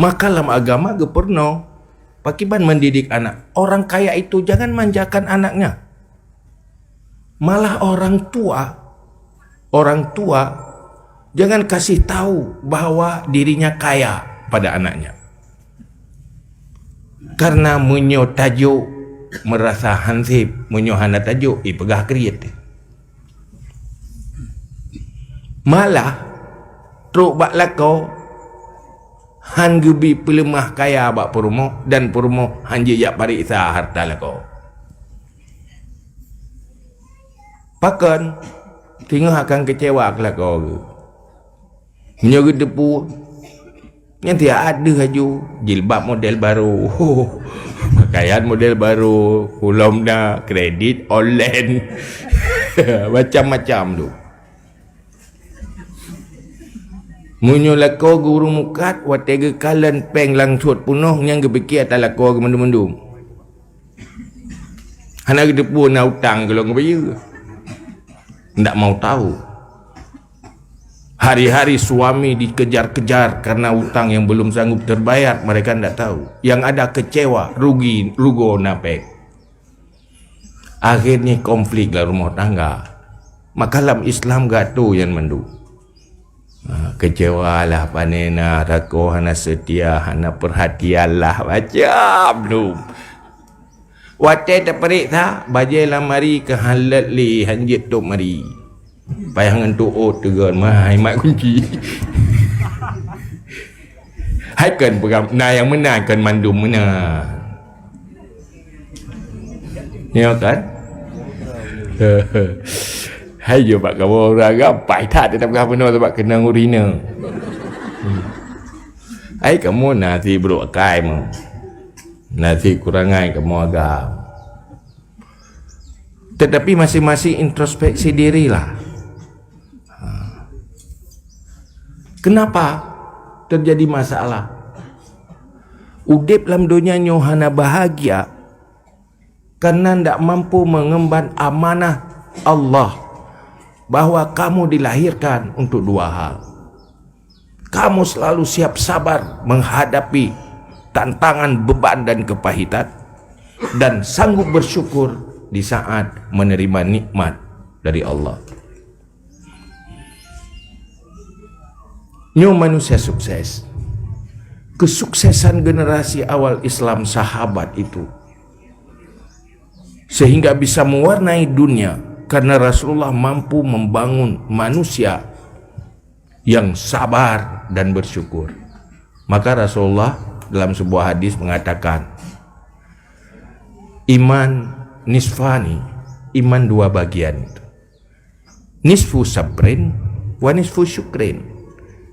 Maka dalam agama ge pernah pakiban mendidik anak. Orang kaya itu jangan manjakan anaknya. Malah orang tua jangan kasih tahu bahwa dirinya kaya pada anaknya. Karena munyo tajuk merasa hansip, munyo hana tajuk ipegah kriet. Malah truk bak lako han gebi pelemah kaya bak perumoh dan perumoh han je yak pariksa harta lako. Pakan tengah akan kecewa ke lako ke. Menyogi depu yang tiada ada haju jilbab model baru, pakaian model baru, ulom dah kredit online, macam-macam tu. Munyo lako guru mukat watega kalan peng lang suat punoh yang gebeki atas lako gemendum-mendum. Hana gedepu na utang kalau ngebaya. Ndak mau tahu. Hari-hari suami dikejar-kejar karena utang yang belum sanggup terbayar, mereka ndak tahu. Yang ada kecewa, rugi, rugo napek. Akhirnya konflik dalam rumah tangga. Maka dalam Islam gak tu yang mendu. Kecewa lah panena rako hana setia hana perhatian lah macam tu. Wate tak periksa bajai lamari ke halat li hanjit tok mari. Payangan tu tegan mai mat kunci. Hai kan pegang nah yang menang kan mandum menang. Ya kan? Hai je pak kamu orang gapai tak tetap kau penuh sebab kena urina. Hai kamu nasi buruk kai mu. Nasi kurangai kamu agak. Tetapi masing-masing introspeksi dirilah. Kenapa terjadi masalah? Udip dalam dunia nyohana bahagia karena tidak mampu mengemban amanah Allah bahwa kamu dilahirkan untuk dua hal. Kamu selalu siap sabar menghadapi tantangan, beban dan kepahitan, dan sanggup bersyukur di saat menerima nikmat dari Allah. Nyo manusia sukses. Kesuksesan generasi awal Islam sahabat itu sehingga bisa mewarnai dunia karena Rasulullah mampu membangun manusia yang sabar dan bersyukur. Maka Rasulullah dalam sebuah hadis mengatakan, iman nisfani, iman dua bagian. Nisfu sabrin wa nisfu syukrin.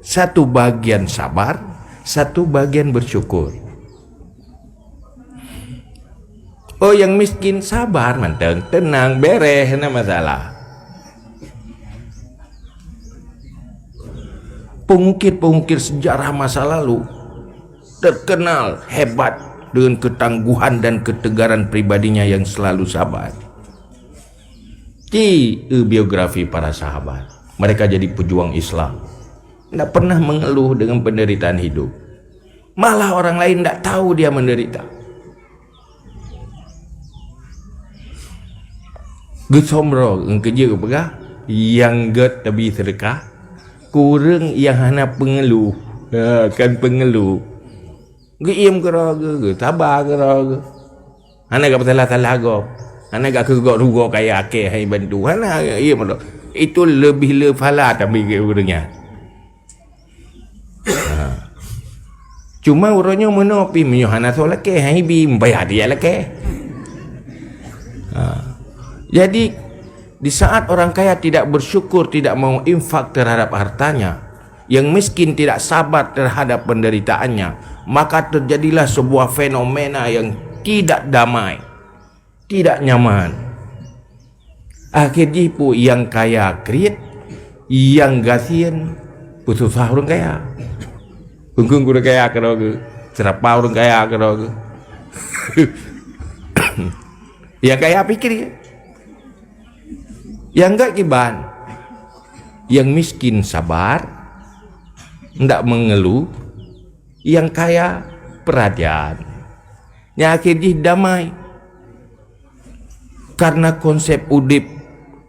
Satu bagian sabar, satu bagian bersyukur. Oh, yang miskin sabar, manteng, tenang, beres, ada masalah. Pengukir-pengukir sejarah masa lalu terkenal hebat dengan ketangguhan dan ketegaran pribadinya yang selalu sabar. Di biografi para sahabat, mereka jadi pejuang Islam. Tidak pernah mengeluh dengan penderitaan hidup. Malah orang lain tidak tahu dia menderita. Gesomro kerja apa? Yang get tapi sedekah, kurang yang hana pengeluh, kan pengeluh. Geim ke sabar ke. Hana gak salah go. Hana gak kegok rugo kayak ake hai bantu. Hana iya malu. Itu lebih lefala tapi ke urangnya. Cuma urangnya menopi menyohana solat ke hai bim bayar dia lah ke. Jadi di saat orang kaya tidak bersyukur, tidak mau infak terhadap hartanya, yang miskin tidak sabar terhadap penderitaannya, maka terjadilah sebuah fenomena yang tidak damai, tidak nyaman. Akhirnya pun yang kaya kriit, yang gasian susah orang kaya. Kungkung orang kaya kerana serapa orang kaya kerana yang kaya pikir yang enggak kiban, yang miskin sabar, tidak mengeluh, yang kaya perhatian, yang akhirnya damai. Karena konsep udip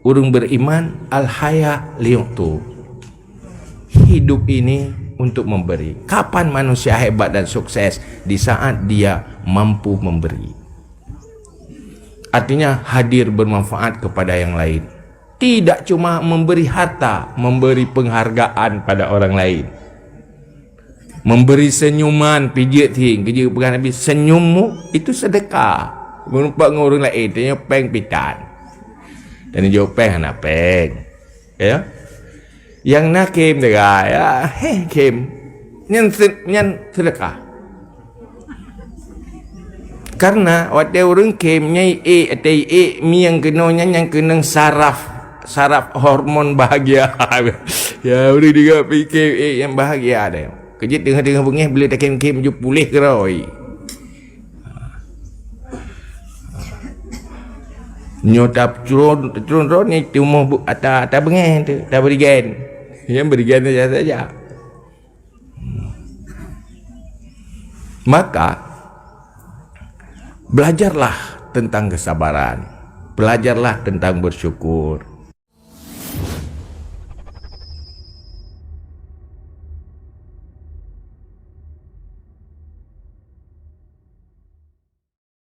urang beriman al-haya liyu'tu, hidup ini untuk memberi. Kapan manusia hebat dan sukses? Di saat dia mampu memberi. Artinya hadir bermanfaat kepada yang lain. Tidak cuma memberi harta, memberi penghargaan pada orang lain, memberi senyuman, pijit ting, kerja pegang habis senyummu itu sedekah. Merupakan orang lain, tanya peng pitan. Dan jauh peng anak peng. Ya. Yang nak kim dekat, ya, kim. Nyan sedekah. Karena waktu orang kim nyai atai mi yang kena saraf hormon bahagia. Ya, boleh juga fikir yang bahagia ada. Kejut tengah-tengah bengih bila tak kim je pulih keroi. Nyotap turun ni tumuh atas bengih tu, dah berikan. Yang berikan saja. Maka belajarlah tentang kesabaran, belajarlah tentang bersyukur.